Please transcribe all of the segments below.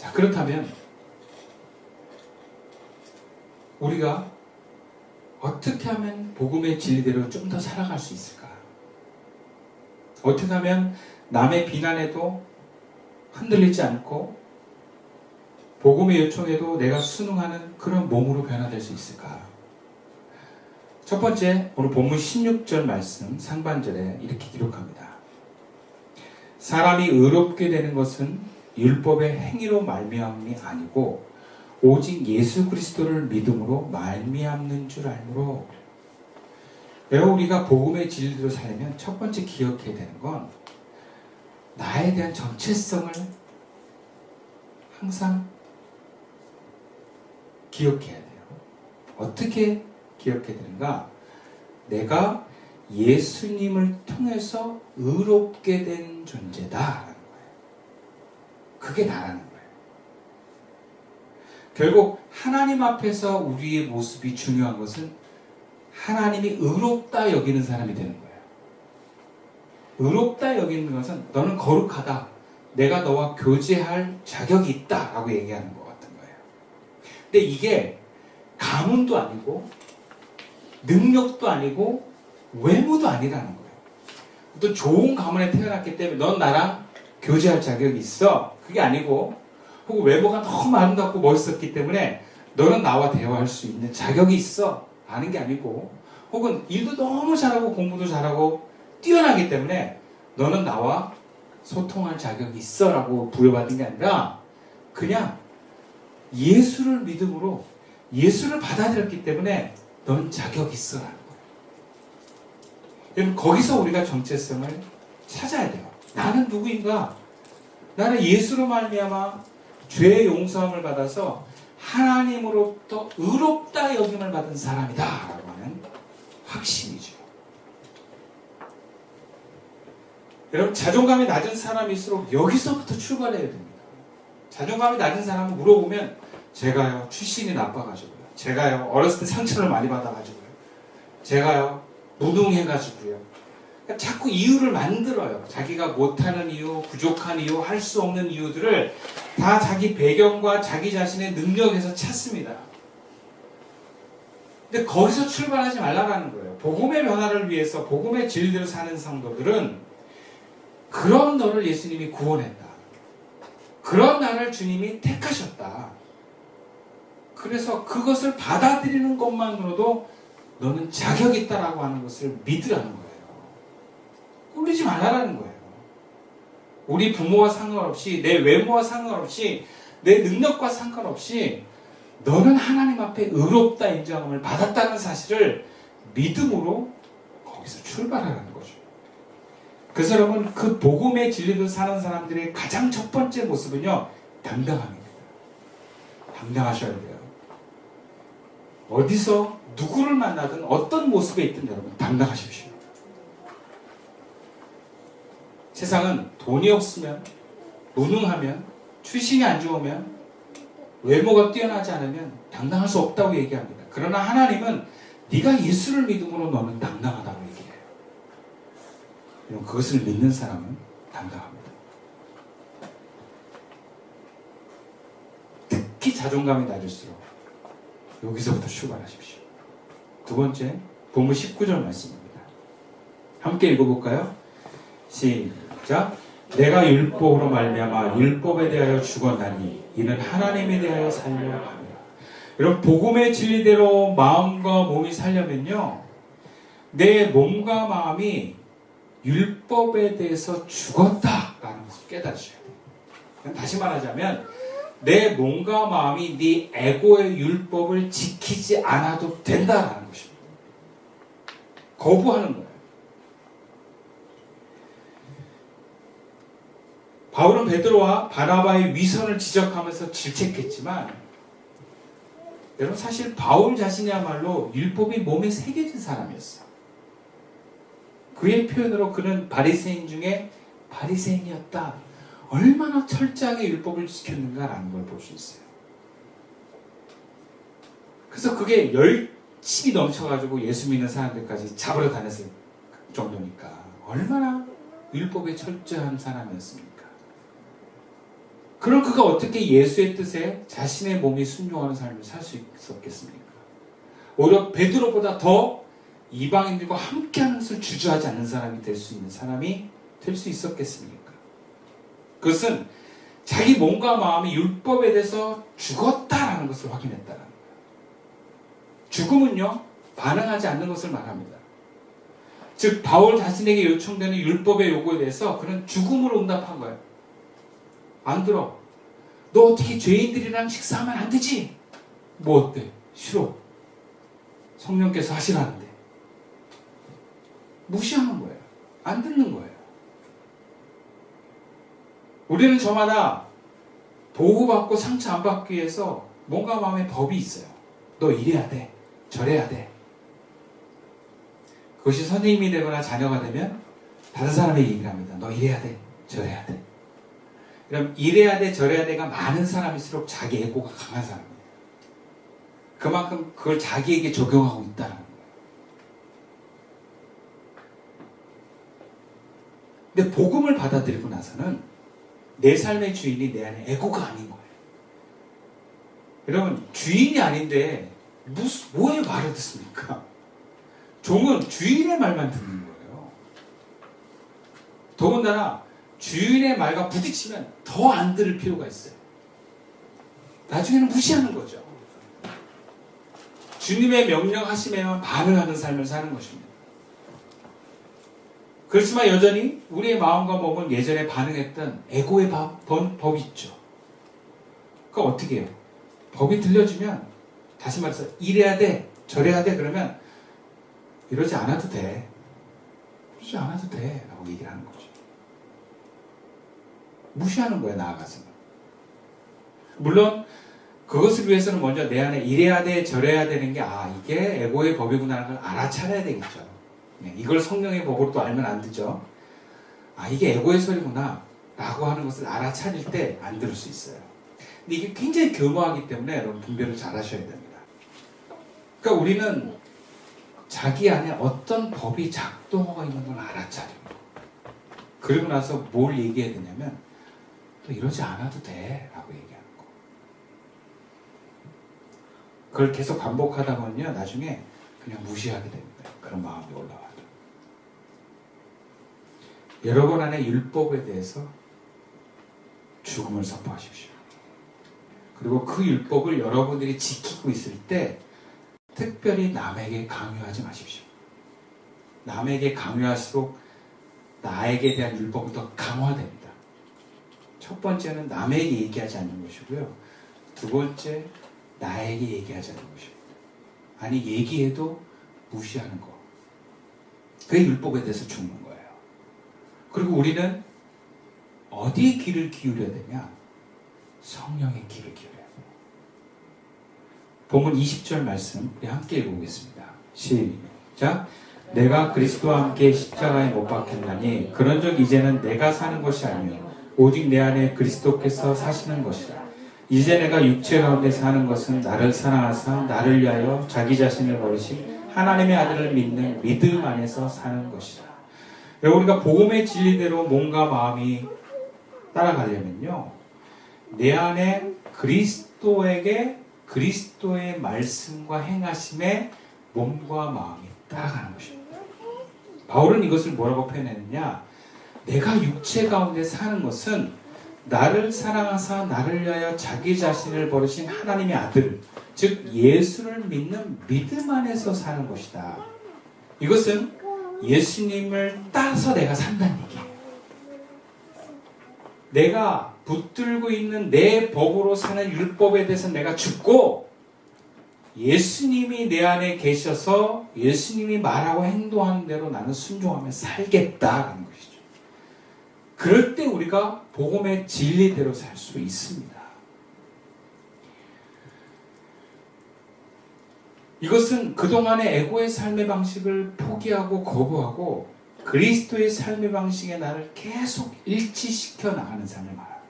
자, 그렇다면 우리가 어떻게 하면 복음의 진리대로 좀 더 살아갈 수 있을까? 어떻게 하면 남의 비난에도 흔들리지 않고 복음의 요청에도 내가 순응하는 그런 몸으로 변화될 수 있을까? 첫 번째, 오늘 본문 16절 말씀 상반절에 이렇게 기록합니다. 사람이 의롭게 되는 것은 율법의 행위로 말미암음이 아니고 오직 예수 그리스도를 믿음으로 말미암는 줄 알므로. 여러분, 우리가 복음의 진리로 살려면 첫 번째 기억해야 되는 건 나에 대한 정체성을 항상 기억해야 돼요. 어떻게 기억해야 되는가? 내가 예수님을 통해서 의롭게 된 존재다라는 거예요. 그게 나라는 거예요. 결국 하나님 앞에서 우리의 모습이 중요한 것은 하나님이 의롭다 여기는 사람이 되는 거예요. 의롭다 여기는 것은 너는 거룩하다. 내가 너와 교제할 자격이 있다 라고 얘기하는 것 같은 거예요. 근데 이게 가문도 아니고 능력도 아니고 외모도 아니라는 거예요. 또 좋은 가문에 태어났기 때문에 넌 나랑 교제할 자격이 있어. 그게 아니고 혹은 외모가 너무 아름답고 멋있었기 때문에 너는 나와 대화할 수 있는 자격이 있어. 아는 게 아니고 혹은 일도 너무 잘하고 공부도 잘하고 뛰어나기 때문에 너는 나와 소통할 자격이 있어 라고 부여받은 게 아니라 그냥 예수를 믿음으로 예수를 받아들였기 때문에 넌 자격이 있어 라는 거예요. 여러분, 거기서 우리가 정체성을 찾아야 돼요. 나는 누구인가? 나는 예수로 말미암아 죄의 용서함을 받아서 하나님으로부터 의롭다 여김을 받은 사람이다 라고 하는 확신이죠. 여러분, 자존감이 낮은 사람일수록 여기서부터 출발해야 됩니다. 자존감이 낮은 사람은 물어보면 제가요 출신이 나빠가지고요, 제가요 어렸을 때 상처를 많이 받아가지고요, 제가요 무능해가지고요, 그러니까 자꾸 이유를 만들어요. 자기가 못하는 이유, 부족한 이유, 할 수 없는 이유들을 다 자기 배경과 자기 자신의 능력에서 찾습니다. 근데 거기서 출발하지 말라는 거예요. 복음의 변화를 위해서 복음의 진리대로 사는 성도들은 그런 너를 예수님이 구원했다. 그런 나를 주님이 택하셨다. 그래서 그것을 받아들이는 것만으로도 너는 자격이 있다라고 하는 것을 믿으라는 거예요. 꿀리지 말라는 거예요. 우리 부모와 상관없이, 내 외모와 상관없이, 내 능력과 상관없이 너는 하나님 앞에 의롭다 인정함을 받았다는 사실을 믿음으로 거기서 출발하라는 거죠. 그래서 여러분, 그 복음의 진리로 사는 사람들의 가장 첫 번째 모습은요, 당당함입니다. 당당하셔야 돼요. 어디서 누구를 만나든 어떤 모습에 있든 여러분 당당하십시오. 세상은 돈이 없으면, 무능하면, 출신이 안 좋으면, 외모가 뛰어나지 않으면 당당할 수 없다고 얘기합니다. 그러나 하나님은 네가 예수를 믿음으로 너는 당당하다고 얘기해요. 여러분, 그것을 믿는 사람은 당당합니다. 특히 자존감이 낮을수록 여기서부터 출발하십시오. 두 번째, 본문 19절 말씀입니다. 함께 읽어볼까요? 시작. 내가 율법으로 말미암아 율법에 대하여 죽었나니 이는 하나님에 대하여 살려 함이라. 여러분, 복음의 진리대로 마음과 몸이 살려면요, 내 몸과 마음이 율법에 대해서 죽었다라는 것을 깨달으셔야 돼요. 다시 말하자면 내 몸과 마음이 네 에고의 율법을 지키지 않아도 된다라는 것입니다. 거부하는 거예요. 바울은 베드로와 바나바의 위선을 지적하면서 질책했지만, 여러분, 사실 바울 자신이야말로 율법이 몸에 새겨진 사람이었어요. 그의 표현으로 그는 바리새인 중에 바리새인이었다. 얼마나 철저하게 율법을 지켰는가라는 걸 볼 수 있어요. 그래서 그게 열심히 넘쳐가지고 예수 믿는 사람들까지 잡으러 다녔을 정도니까 얼마나 율법에 철저한 사람이었습니까? 그럼 그가 어떻게 예수의 뜻에 자신의 몸이 순종하는 삶을 살 수 있었겠습니까? 오히려 베드로보다 더 이방인들과 함께하는 것을 주저하지 않는 사람이 될 수 있는 사람이 될 수 있었겠습니까? 그것은 자기 몸과 마음이 율법에 대해서 죽었다라는 것을 확인했다는 거예요. 죽음은요, 반응하지 않는 것을 말합니다. 즉 바울 자신에게 요청되는 율법의 요구에 대해서 그는 죽음으로 응답한 거예요. 안 들어. 너 어떻게 죄인들이랑 식사하면 안 되지? 뭐 어때? 싫어. 성령께서 하시라는데. 무시하는 거예요. 안 듣는 거예요. 우리는 저마다 보호받고 상처 안 받기 위해서 뭔가 마음에 법이 있어요. 너 이래야 돼. 저래야 돼. 그것이 선생님이 되거나 자녀가 되면 다른 사람에게 얘기를 합니다. 너 이래야 돼. 저래야 돼. 그럼 이래야 돼. 저래야 돼가 많은 사람일수록 자기 에고가 강한 사람이에요. 그만큼 그걸 자기에게 적용하고 있다는 거예요. 근데 복음을 받아들이고 나서는 내 삶의 주인이 내 안에 에고가 아닌 거예요. 여러분, 주인이 아닌데 뭐에 말을 듣습니까? 종은 주인의 말만 듣는 거예요. 더군다나 주인의 말과 부딪히면 더 안 들을 필요가 있어요. 나중에는 무시하는 거죠. 주님의 명령하심에만 반응하는 삶을 사는 것입니다. 그렇지만 여전히 우리의 마음과 몸은 예전에 반응했던 에고의 법이 있죠. 그러니까 어떻게 해요? 법이 들려주면 다시 말해서 이래야 돼, 저래야 돼 그러면 이러지 않아도 돼. 그러지 않아도 돼 라고 얘기를 하는 거죠. 무시하는 거예요. 나아가서는. 물론 그것을 위해서는 먼저 내 안에 이래야 돼, 저래야 되는 게 이게 에고의 법이구나 하는 걸 알아차려야 되겠죠. 이걸 성령의 법으로 또 알면 안 되죠. 이게 에고의 소리구나 라고 하는 것을 알아차릴 때 안 들을 수 있어요. 근데 이게 굉장히 교묘하기 때문에 여러분 분별을 잘 하셔야 됩니다. 그러니까 우리는 자기 안에 어떤 법이 작동하고 있는 걸 알아차리고 그러고 나서 뭘 얘기해야 되냐면 또 이러지 않아도 돼 라고 얘기하는 거. 그걸 계속 반복하다 보면요 나중에 그냥 무시하게 됩니다. 그런 마음이 올라와요. 여러분 안에 율법에 대해서 죽음을 선포하십시오. 그리고 그 율법을 여러분들이 지키고 있을 때 특별히 남에게 강요하지 마십시오. 남에게 강요할수록 나에게 대한 율법은 더 강화됩니다. 첫 번째는 남에게 얘기하지 않는 것이고요. 두 번째, 나에게 얘기하지 않는 것입니다. 아니, 얘기해도 무시하는 거. 그게 율법에 대해서 죽는 거예요. 그리고 우리는 어디에 귀를 기울여야 되냐? 성령의 귀를 기울여야 돼요. 본문 20절 말씀 우리 함께 읽어보겠습니다. 시작. 내가 그리스도와 함께 십자가에 못 박혔나니 그런즉 이제는 내가 사는 것이 아니요 오직 내 안에 그리스도께서 사시는 것이라. 이제 내가 육체 가운데 사는 것은 나를 사랑하사 나를 위하여 자기 자신을 버리신 하나님의 아들을 믿는 믿음 안에서 사는 것이라. 우리가 복음의 진리대로 몸과 마음이 따라가려면요 내 안에 그리스도의 말씀과 행하심에 몸과 마음이 따라가는 것입니다. 바울은 이것을 뭐라고 표현했느냐? 내가 육체 가운데 사는 것은 나를 사랑하사 나를 위하여 자기 자신을 버리신 하나님의 아들, 즉 예수를 믿는 믿음 안에서 사는 것이다. 이것은 예수님을 따라서 내가 산다는 얘기예요. 내가 붙들고 있는 내 법으로 사는 율법에 대해서 내가 죽고 예수님이 내 안에 계셔서 예수님이 말하고 행동하는 대로 나는 순종하며 살겠다라는 것이죠. 그럴 때 우리가 복음의 진리대로 살 수 있습니다. 이것은 그동안의 에고의 삶의 방식을 포기하고 거부하고 그리스도의 삶의 방식에 나를 계속 일치시켜 나가는 삶을 말합니다.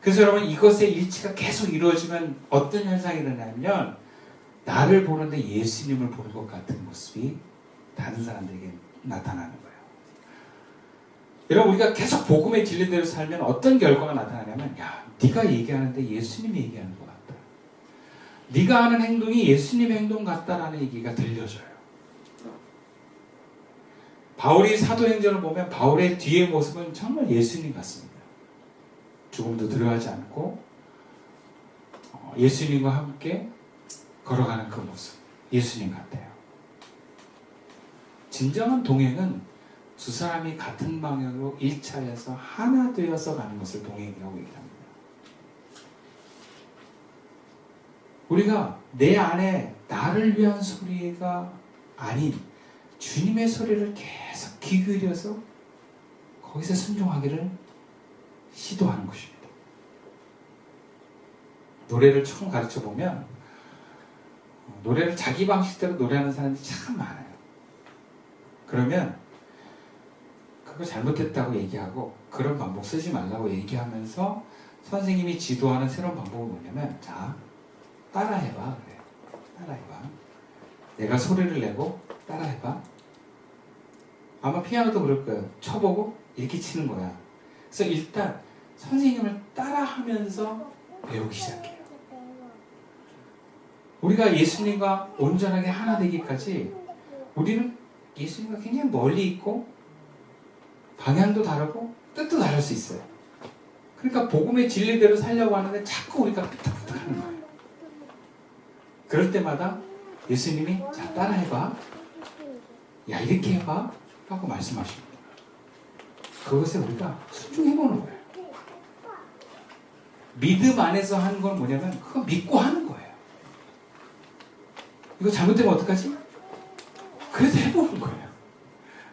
그래서 여러분 이것의 일치가 계속 이루어지면 어떤 현상이 일어나냐면 나를 보는데 예수님을 보는 것 같은 모습이 다른 사람들에게 나타나는 거예요. 여러분 우리가 계속 복음의 진리대로 살면 어떤 결과가 나타나냐? 하냐면, 야, 네가 얘기하는데 예수님이 얘기하는 것 같다. 네가 하는 행동이 예수님의 행동 같다라는 얘기가 들려져요. 바울이 사도행전을 보면 바울의 뒤의 모습은 정말 예수님 같습니다. 죽음도 두려워하지 않고 예수님과 함께 걸어가는 그 모습, 예수님 같아요. 진정한 동행은 두 사람이 같은 방향으로 일차에서 하나 되어서 가는 것을 동행이라고 얘기합니다. 우리가 내 안에 나를 위한 소리가 아닌 주님의 소리를 계속 귀 기울여서 거기서 순종하기를 시도하는 것입니다. 노래를 처음 가르쳐 보면 노래를 자기 방식대로 노래하는 사람들이 참 많아요. 그러면 그거 잘못됐다고 얘기하고 그런 방법 쓰지 말라고 얘기하면서 선생님이 지도하는 새로운 방법은 뭐냐면, 자, 따라해봐. 그래요. 따라해봐. 내가 소리를 내고 따라해봐. 아마 피아노도 그럴 거예요. 쳐보고 이렇게 치는 거야. 그래서 일단 선생님을 따라하면서 배우기 시작해요. 우리가 예수님과 온전하게 하나 되기까지 우리는 예수님과 굉장히 멀리 있고 방향도 다르고 뜻도 다를 수 있어요. 그러니까 복음의 진리대로 살려고 하는데 자꾸 우리가 삐딱삐딱 하는 거예요. 그럴 때마다 예수님이, 자, 따라해봐. 야, 이렇게 해봐. 라고 말씀하십니다. 그것에 우리가 순종해보는 거예요. 믿음 안에서 하는 건 뭐냐면 그거 믿고 하는 거예요. 이거 잘못되면 어떡하지? 그래도 해보는 거예요.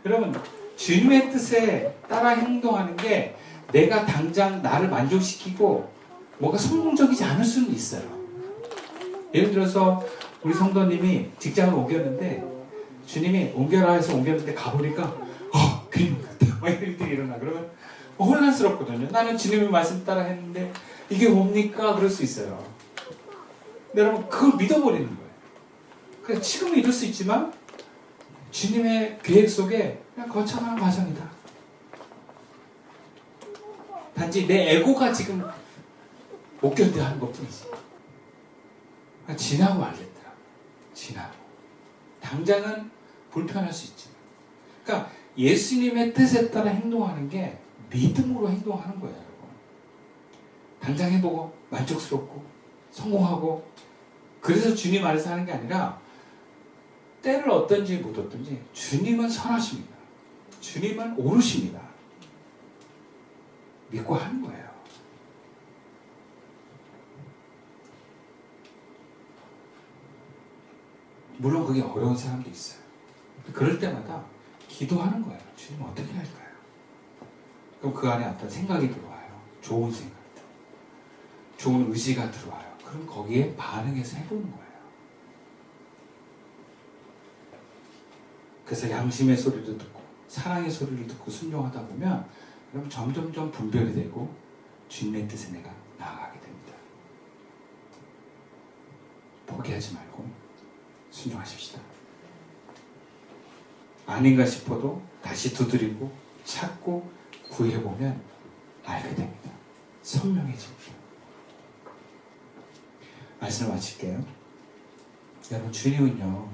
여러분, 주님의 뜻에 따라 행동하는 게 내가 당장 나를 만족시키고 뭐가 성공적이지 않을 수는 있어요. 예를 들어서 우리 성도님이 직장을 옮겼는데 주님이 옮겨라 해서 옮겼는데 가보니까 그림 같다 막 이런 일이 일어나. 그러면 혼란스럽거든요. 나는 주님의 말씀 따라 했는데 이게 뭡니까? 그럴 수 있어요. 근데 여러분, 그걸 믿어버리는 거예요. 그러니까 지금은 이럴 수 있지만 주님의 계획 속에 그냥 거쳐가는 과정이다. 단지 내 에고가 지금 못 견뎌하는 것뿐이지. 지나고 알겠더라. 지나고. 당장은 불편할 수 있지만. 그러니까 예수님의 뜻에 따라 행동하는 게 믿음으로 행동하는 거예요, 여러분. 당장 해보고 만족스럽고 성공하고 그래서 주님 안에서 하는 게 아니라 때를 어떤지 못 어떤지 주님은 선하십니다. 주님은 옳으십니다. 믿고 하는 거예요. 물론 그게 어려운 사람도 있어요. 그럴 때마다 기도하는 거예요. 주님 어떻게 할까요? 그럼 그 안에 어떤 생각이 들어와요. 좋은 생각들. 좋은 의지가 들어와요. 그럼 거기에 반응해서 해보는 거예요. 그래서 양심의 소리를 듣고 사랑의 소리를 듣고 순종하다 보면 그럼 점점점 분별이 되고 주님의 뜻에 내가 나아가게 됩니다. 포기하지 말고 순종하십시다. 아닌가 싶어도 다시 두드리고 찾고 구해보면 알게 됩니다. 선명해집니다. 말씀을 마칠게요. 여러분, 주님은요,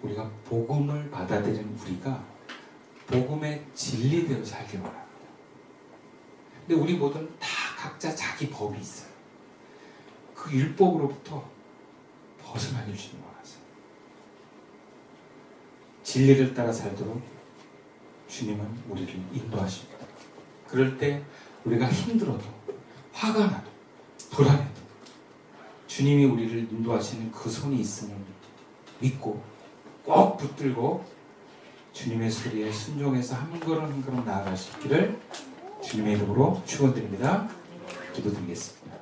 우리가 복음을 받아들이는 우리가 복음의 진리대로 살기 원합니다. 근데 우리 모두는 다 각자 자기 법이 있어요. 그 율법으로부터 벗어나길 주님 원하세요. 진리를 따라 살도록 주님은 우리를 인도하십니다. 그럴 때 우리가 힘들어도 화가 나도 불안해도 주님이 우리를 인도하시는 그 손이 있음을 믿고 꼭 붙들고 주님의 소리에 순종해서 한 걸음 한 걸음 나아갈 수 있기를 주님의 이름으로 축원드립니다. 기도드리겠습니다.